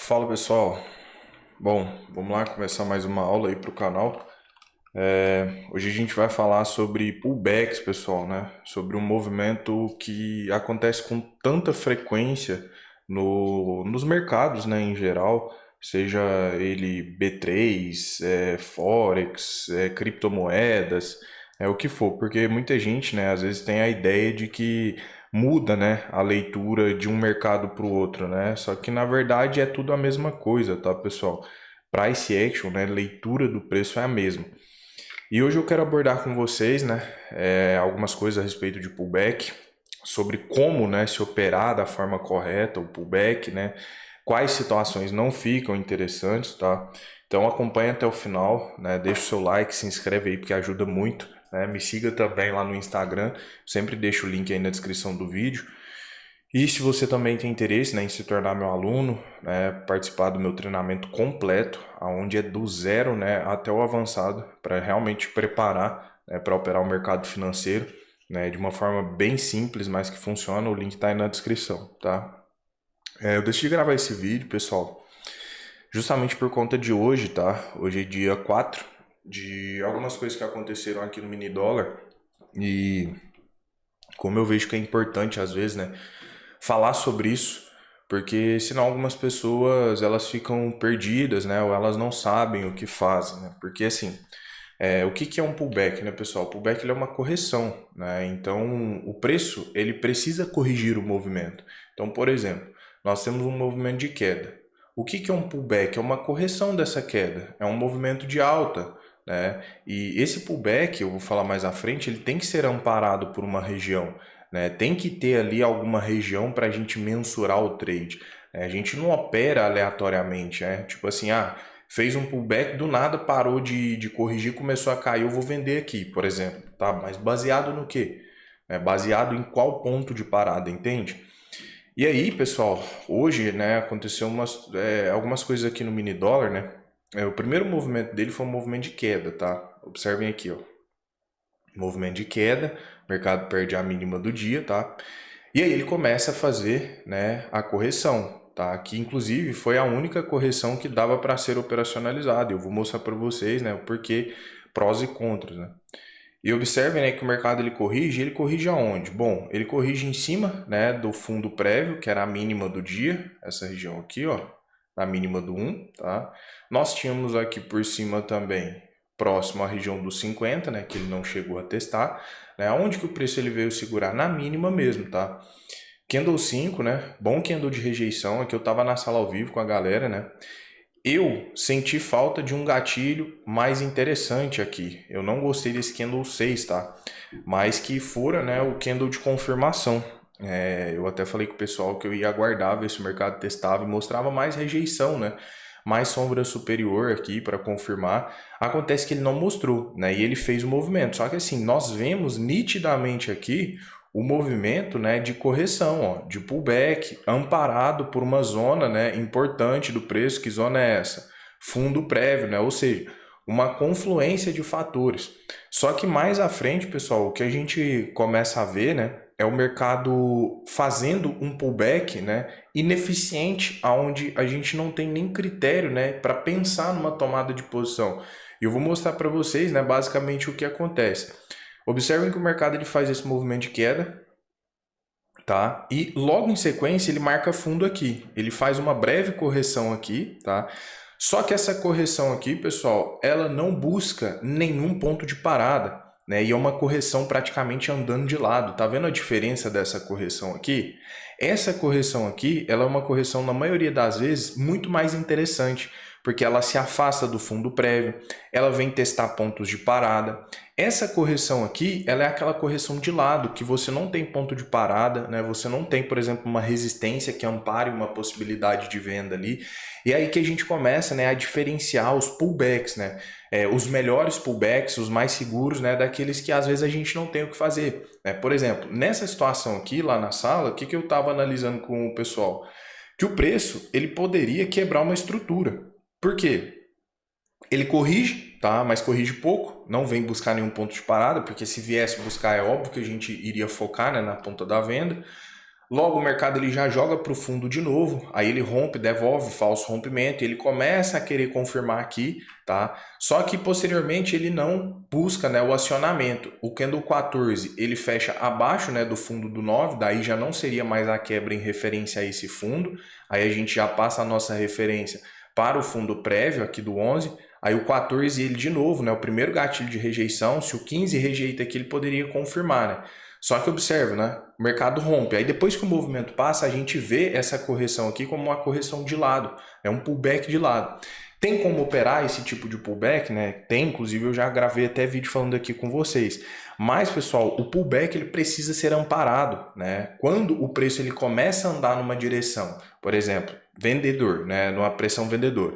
Fala pessoal, bom, vamos lá começar mais uma aula aí para o canal. Hoje a gente vai falar sobre pullbacks, pessoal, né? Sobre um movimento que acontece com tanta frequência nos mercados, né, em geral, seja ele B3, Forex, criptomoedas, o que for, porque muita gente, né, às vezes tem a ideia de que muda, né, a leitura de um mercado para o outro, né? Só que na verdade é tudo a mesma coisa, tá, pessoal? Price action, né, leitura do preço é a mesma. E hoje eu quero abordar com vocês, né, algumas coisas a respeito de pullback, sobre como, né, se operar da forma correta o pullback, né, quais situações não ficam interessantes, tá? Então acompanha até o final, né, deixa o seu like, se inscreve aí porque ajuda muito, né? Me siga também lá no Instagram, sempre deixo o link aí na descrição do vídeo. E se você também tem interesse, né, em se tornar meu aluno, né, participar do meu treinamento completo, aonde é do zero, né, até o avançado, para realmente preparar, né, para operar o mercado financeiro, né, de uma forma bem simples, mas que funciona, o link está aí na descrição, tá? Eu decidi gravar esse vídeo, pessoal, justamente por conta de hoje, tá? Hoje é dia 4 de algumas coisas que aconteceram aqui no mini dólar e como eu vejo que é importante às vezes, né, falar sobre isso, porque senão algumas pessoas elas ficam perdidas, né, ou elas não sabem o que fazem, né? Porque assim, o que que é um pullback, né, pessoal? O pullback ele é uma correção, né? Então o preço ele precisa corrigir o movimento. Então, por exemplo, nós temos um movimento de queda. O que que é um pullback? É uma correção dessa queda, é um movimento de alta, né? E esse pullback, eu vou falar mais à frente, ele tem que ser amparado por uma região, né? Tem que ter ali alguma região para a gente mensurar o trade, né? A gente não opera aleatoriamente, né? Tipo assim, fez um pullback, do nada parou de corrigir, começou a cair, eu vou vender aqui, por exemplo, tá? Mas baseado no quê? Baseado em qual ponto de parada, entende? E aí, pessoal, hoje, né, aconteceu algumas coisas aqui no mini dólar, né? O primeiro movimento dele foi um movimento de queda, tá? Observem aqui, ó. Movimento de queda, o mercado perde a mínima do dia, tá? E aí ele começa a fazer, né, a correção, tá? Que inclusive foi a única correção que dava para ser operacionalizada. Eu vou mostrar para vocês, né, o porquê, prós e contras, né? E observem, né, que o mercado ele corrige aonde? Bom, ele corrige em cima, né, do fundo prévio, que era a mínima do dia, essa região aqui, ó, a mínima do um, tá? Nós tínhamos aqui por cima também, próximo à região dos 50, né, que ele não chegou a testar, né? Onde que o preço ele veio segurar? Na mínima mesmo, tá? Candle 5, né? Bom candle de rejeição, aqui eu tava na sala ao vivo com a galera, né? Eu senti falta de um gatilho mais interessante aqui. Eu não gostei desse candle 6, tá? Mas que fora, né, o candle de confirmação. Eu até falei com o pessoal que eu ia aguardar ver se o mercado testava e mostrava mais rejeição, né? Mais sombra superior aqui para confirmar. Acontece que ele não mostrou, né? E ele fez o movimento. Só que assim, nós vemos nitidamente aqui o movimento, né, de correção, ó, de pullback, amparado por uma zona, né, importante do preço. Que zona é essa? Fundo prévio, né? Ou seja, uma confluência de fatores. Só que mais à frente, pessoal, o que a gente começa a ver, né, é o mercado fazendo um pullback, né, ineficiente, aonde a gente não tem nem critério, né, para pensar numa tomada de posição. E eu vou mostrar para vocês, né, basicamente o que acontece. Observem que o mercado ele faz esse movimento de queda, tá? E logo em sequência ele marca fundo aqui. Ele faz uma breve correção aqui, tá? Só que essa correção aqui, pessoal, ela não busca nenhum ponto de parada, né? E é uma correção praticamente andando de lado. Tá vendo a diferença dessa correção aqui? Essa correção aqui, ela é uma correção na maioria das vezes muito mais interessante, porque ela se afasta do fundo prévio, ela vem testar pontos de parada. Essa correção aqui, ela é aquela correção de lado, que você não tem ponto de parada, né? Você não tem, por exemplo, uma resistência que ampare uma possibilidade de venda ali. E aí que a gente começa, né, a diferenciar os pullbacks, né? Os melhores pullbacks, os mais seguros, né, daqueles que às vezes a gente não tem o que fazer, né? Por exemplo, nessa situação aqui, lá na sala, o que que eu estava analisando com o pessoal? Que o preço, ele poderia quebrar uma estrutura. Por quê? Ele corrige, tá? Mas corrige pouco, não vem buscar nenhum ponto de parada, porque se viesse buscar é óbvio que a gente iria focar, né, na ponta da venda. Logo o mercado ele já joga para o fundo de novo, aí ele rompe, devolve, falso rompimento, ele começa a querer confirmar aqui, tá? Só que posteriormente ele não busca, né, o acionamento. O candle 14 ele fecha abaixo, né, do fundo do 9, daí já não seria mais a quebra em referência a esse fundo, aí a gente já passa a nossa referência para o fundo prévio aqui do 11, aí o 14 ele de novo, né, o primeiro gatilho de rejeição, se o 15 rejeita aqui ele poderia confirmar, né? Só que observa, né? O mercado rompe. Aí depois que o movimento passa, a gente vê essa correção aqui como uma correção de lado, é um pullback de lado. Tem como operar esse tipo de pullback, né? Tem, inclusive eu já gravei até vídeo falando aqui com vocês. Mas, pessoal, o pullback ele precisa ser amparado, né? Quando o preço ele começa a andar numa direção, por exemplo, vendedor, né? Numa pressão vendedora.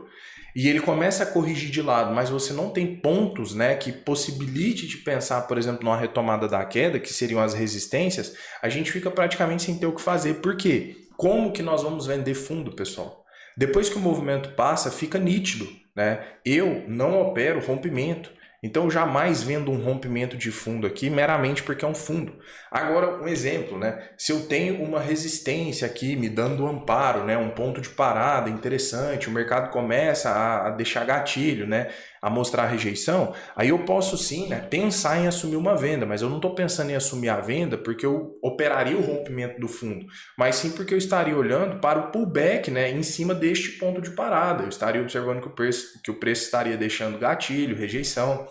E ele começa a corrigir de lado, mas você não tem pontos, né, que possibilite de pensar, por exemplo, numa retomada da queda, que seriam as resistências, a gente fica praticamente sem ter o que fazer. Por quê? Como que nós vamos vender fundo, pessoal? Depois que o movimento passa, fica nítido, né? Eu não opero rompimento. Então eu jamais vendo um rompimento de fundo aqui meramente porque é um fundo. Agora, um exemplo, né? Se eu tenho uma resistência aqui me dando amparo, né? Um ponto de parada interessante, o mercado começa a deixar gatilho, né? A mostrar rejeição, aí eu posso sim, né, pensar em assumir uma venda, mas eu não estou pensando em assumir a venda porque eu operaria o rompimento do fundo, mas sim porque eu estaria olhando para o pullback, né, em cima deste ponto de parada. Eu estaria observando que o preço estaria deixando gatilho, rejeição.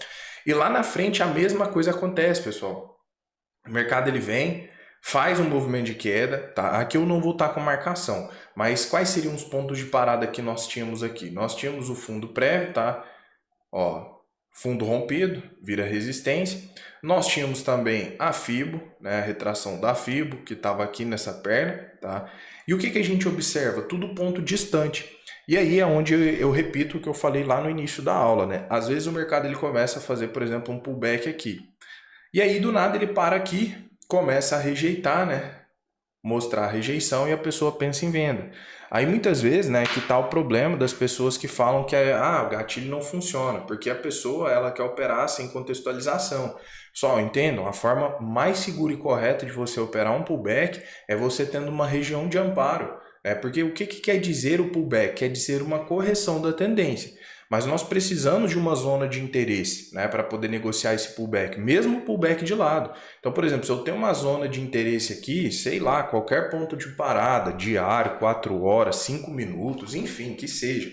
E lá na frente a mesma coisa acontece, pessoal. O mercado ele vem, faz um movimento de queda, tá? Aqui eu não vou estar com marcação, mas quais seriam os pontos de parada que nós tínhamos aqui? Nós tínhamos o fundo prévio, tá? Ó, fundo rompido, vira resistência. Nós tínhamos também a FIBO, né, a retração da FIBO, que estava aqui nessa perna, tá? E o que, que a gente observa? Tudo ponto distante. E aí é onde eu repito o que eu falei lá no início da aula, né? Às vezes o mercado ele começa a fazer, por exemplo, um pullback aqui. E aí do nada ele para aqui, começa a rejeitar, né? Mostrar a rejeição e a pessoa pensa em venda. Aí muitas vezes, né, que tá o problema das pessoas que falam que o gatilho não funciona, porque a pessoa ela quer operar sem contextualização. Só entendam, a forma mais segura e correta de você operar um pullback é você tendo uma região de amparo. Porque o que quer dizer o pullback? Quer dizer uma correção da tendência. Mas nós precisamos de uma zona de interesse, né, para poder negociar esse pullback, mesmo o pullback de lado. Então, por exemplo, se eu tenho uma zona de interesse aqui, sei lá, qualquer ponto de parada, diário, 4 horas, 5 minutos, enfim, que seja.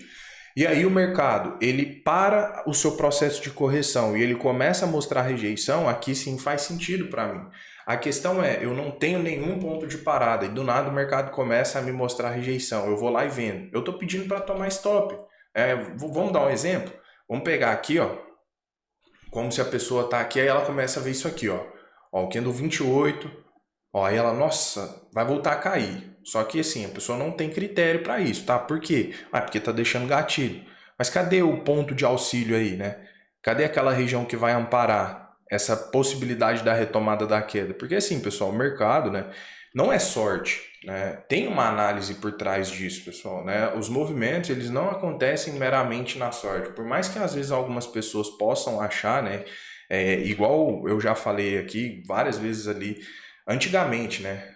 E aí o mercado, ele para o seu processo de correção e ele começa a mostrar rejeição, aqui sim faz sentido para mim. A questão é, eu não tenho nenhum ponto de parada e do nada o mercado começa a me mostrar rejeição. Eu vou lá e vendo. Eu estou pedindo para tomar stop. Vamos dar um exemplo? Vamos pegar aqui, ó, como se a pessoa tá aqui, aí ela começa a ver isso aqui, ó, o candle 28, ó, aí ela, nossa, vai voltar a cair. Só que assim, a pessoa não tem critério para isso, tá? Por quê? Porque tá deixando gatilho. Mas cadê o ponto de auxílio aí, né? Cadê aquela região que vai amparar essa possibilidade da retomada da queda? Porque assim, pessoal, o mercado, né, não é sorte, né? Tem uma análise por trás disso, pessoal, né? Os movimentos, eles não acontecem meramente na sorte. Por mais que às vezes algumas pessoas possam achar, né, igual eu já falei aqui várias vezes ali, antigamente, né?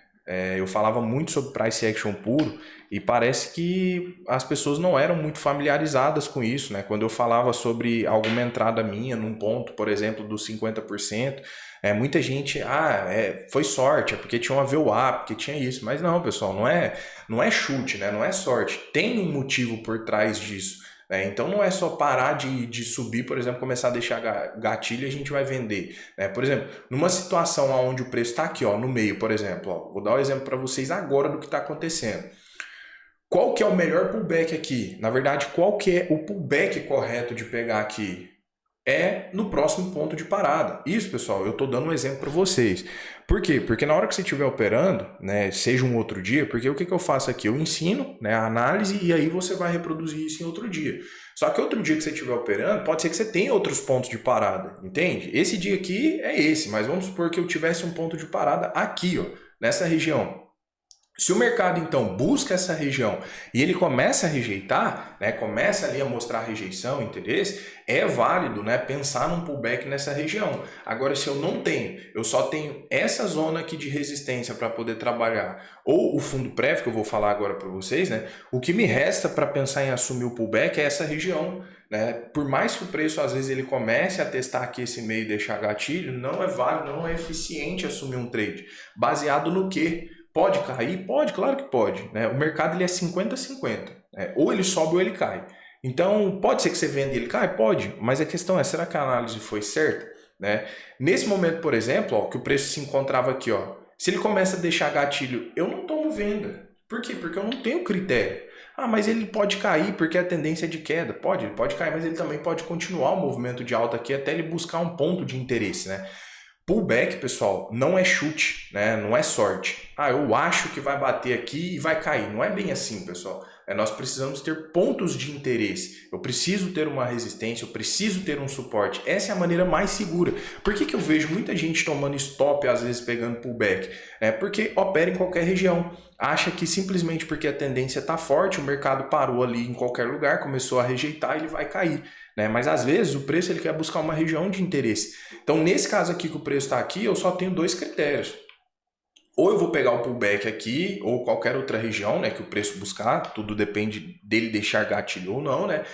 Eu falava muito sobre price action puro e parece que as pessoas não eram muito familiarizadas com isso, né? Quando eu falava sobre alguma entrada minha num ponto, por exemplo, dos 50%, muita gente, foi sorte, é porque tinha um VWAP, porque tinha isso. Mas não, pessoal, não é chute, né? Não é sorte. Tem um motivo por trás disso. Então não é só parar de subir, por exemplo, começar a deixar gatilho e a gente vai vender. Por exemplo, numa situação onde o preço está aqui, ó, no meio, por exemplo, ó, vou dar um exemplo para vocês agora do que está acontecendo. Qual que é o melhor pullback aqui? Na verdade, qual que é o pullback correto de pegar aqui? É no próximo ponto de parada. Isso, pessoal, eu estou dando um exemplo para vocês. Por quê? Porque na hora que você estiver operando, né, seja um outro dia, porque o que eu faço aqui? Eu ensino, né, a análise e aí você vai reproduzir isso em outro dia. Só que outro dia que você estiver operando, pode ser que você tenha outros pontos de parada, entende? Esse dia aqui é esse, mas vamos supor que eu tivesse um ponto de parada aqui, ó, nessa região. Se o mercado então busca essa região e ele começa a rejeitar, né, começa ali a mostrar rejeição, interesse, é válido, né, pensar num pullback nessa região. Agora, se eu não tenho, eu só tenho essa zona aqui de resistência para poder trabalhar, ou o fundo prévio que eu vou falar agora para vocês, né, o que me resta para pensar em assumir o pullback é essa região. Né? Por mais que o preço às vezes ele comece a testar aqui esse meio e deixar gatilho, não é válido, não é eficiente assumir um trade. Baseado no quê? Pode cair? Pode, claro que pode. Né? O mercado ele é 50-50. Né? Ou ele sobe ou ele cai. Então, pode ser que você venda e ele cai? Pode. Mas a questão é, será que a análise foi certa? Né? Nesse momento, por exemplo, ó, que o preço se encontrava aqui, ó, se ele começa a deixar gatilho, eu não tomo venda. Por quê? Porque eu não tenho critério. Ah, mas ele pode cair porque a tendência é de queda. Pode, ele pode cair, mas ele também pode continuar o movimento de alta aqui até ele buscar um ponto de interesse, né? Pullback, pessoal, não é chute, né? Não é sorte. Ah, eu acho que vai bater aqui e vai cair. Não é bem assim, pessoal. Nós precisamos ter pontos de interesse. Eu preciso ter uma resistência, eu preciso ter um suporte. Essa é a maneira mais segura. Por que eu vejo muita gente tomando stop, às vezes pegando pullback? Porque opera em qualquer região. Acha que simplesmente porque a tendência está forte, o mercado parou ali em qualquer lugar, começou a rejeitar, ele vai cair. Né? Mas às vezes o preço ele quer buscar uma região de interesse. Então, nesse caso aqui que o preço está aqui, eu só tenho dois critérios. Ou eu vou pegar o pullback aqui, ou qualquer outra região, né, que o preço buscar, tudo depende dele deixar gatilho ou não, né?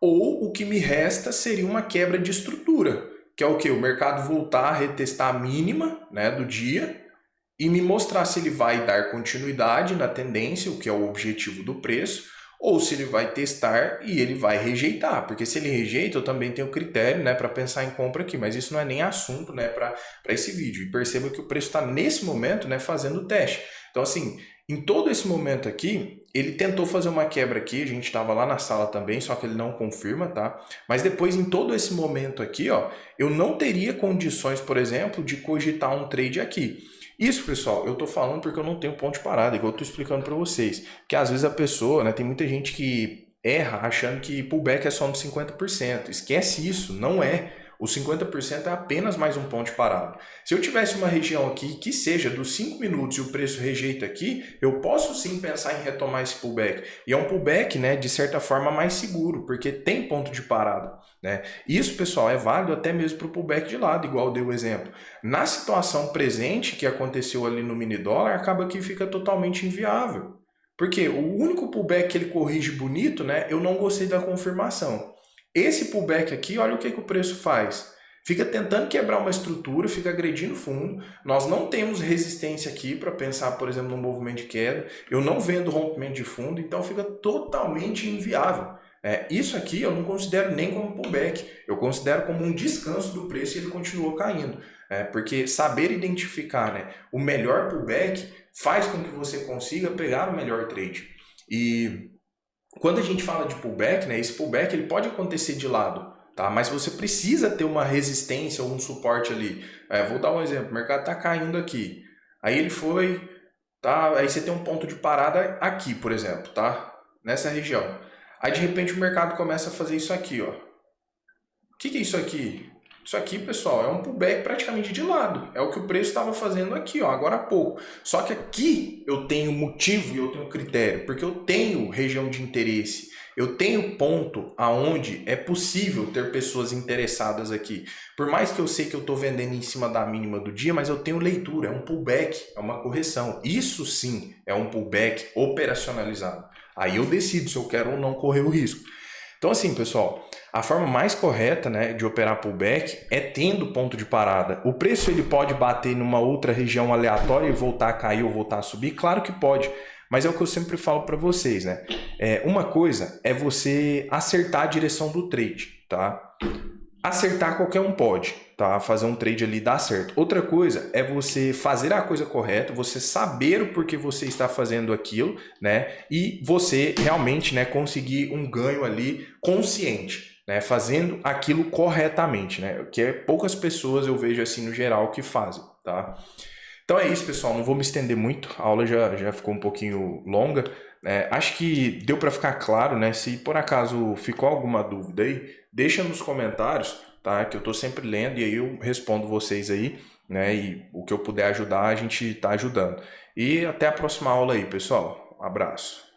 Ou o que me resta seria uma quebra de estrutura, que é o que? O mercado voltar a retestar a mínima, né, do dia e me mostrar se ele vai dar continuidade na tendência, o que é o objetivo do preço, ou se ele vai testar e ele vai rejeitar, porque se ele rejeita, eu também tenho critério, né, para pensar em compra aqui, mas isso não é nem assunto, né, para esse vídeo. E perceba que o preço está nesse momento, né, fazendo o teste. Então, assim, em todo esse momento aqui, ele tentou fazer uma quebra aqui, a gente estava lá na sala também, só que ele não confirma, tá? Mas depois, em todo esse momento aqui, ó, eu não teria condições, por exemplo, de cogitar um trade aqui. Isso, pessoal, eu tô falando porque eu não tenho ponto de parada, igual eu tô explicando para vocês. Porque às vezes a pessoa, né, tem muita gente que erra achando que pullback é só no 50%. Esquece isso, não é. O 50% é apenas mais um ponto de parada. Se eu tivesse uma região aqui que seja dos 5 minutos e o preço rejeita aqui, eu posso sim pensar em retomar esse pullback. E é um pullback, né, de certa forma mais seguro, porque tem ponto de parada. Né? Isso, pessoal, é válido até mesmo para o pullback de lado, igual eu dei o exemplo. Na situação presente que aconteceu ali no mini dólar, acaba que fica totalmente inviável. Porque o único pullback que ele corrige bonito, né, eu não gostei da confirmação. Esse pullback aqui, olha o que o preço faz. Fica tentando quebrar uma estrutura, fica agredindo fundo. Nós não temos resistência aqui para pensar, por exemplo, no movimento de queda. Eu não vendo rompimento de fundo, então fica totalmente inviável. Isso aqui eu não considero nem como pullback. Eu considero como um descanso do preço e ele continuou caindo. Porque saber identificar, né, o melhor pullback faz com que você consiga pegar o melhor trade. E quando a gente fala de pullback, né, esse pullback ele pode acontecer de lado, tá? Mas você precisa ter uma resistência ou um suporte ali. Vou dar um exemplo, o mercado está caindo aqui. Aí ele foi, tá? Aí você tem um ponto de parada aqui, por exemplo, tá? Nessa região. Aí de repente o mercado começa a fazer isso aqui, ó. O que é isso aqui? Isso aqui, pessoal, é um pullback praticamente de lado. É o que o preço estava fazendo aqui, ó, agora há pouco. Só que aqui eu tenho motivo e eu tenho critério, porque eu tenho região de interesse. Eu tenho ponto aonde é possível ter pessoas interessadas aqui. Por mais que eu sei que eu estou vendendo em cima da mínima do dia, mas eu tenho leitura, é um pullback, é uma correção. Isso sim é um pullback operacionalizado. Aí eu decido se eu quero ou não correr o risco. Então assim, pessoal, a forma mais correta, né, de operar pullback é tendo ponto de parada. O preço ele pode bater numa outra região aleatória e voltar a cair ou voltar a subir? Claro que pode, mas é o que eu sempre falo para vocês, né? Uma coisa é você acertar a direção do trade, tá? Acertar qualquer um pode, tá? Fazer um trade ali dá certo. Outra coisa é você fazer a coisa correta, você saber o porquê você está fazendo aquilo, né? E você realmente, né, conseguir um ganho ali consciente, né? Fazendo aquilo corretamente, né? Que é poucas pessoas eu vejo assim no geral que fazem, tá? Então é isso, pessoal. Não vou me estender muito. A aula já ficou um pouquinho longa. Acho que deu para ficar claro, né? Se por acaso ficou alguma dúvida aí, deixa nos comentários, tá? Que eu estou sempre lendo e aí eu respondo vocês aí. né? E o que eu puder ajudar, a gente está ajudando. E até a próxima aula aí, pessoal. Um abraço.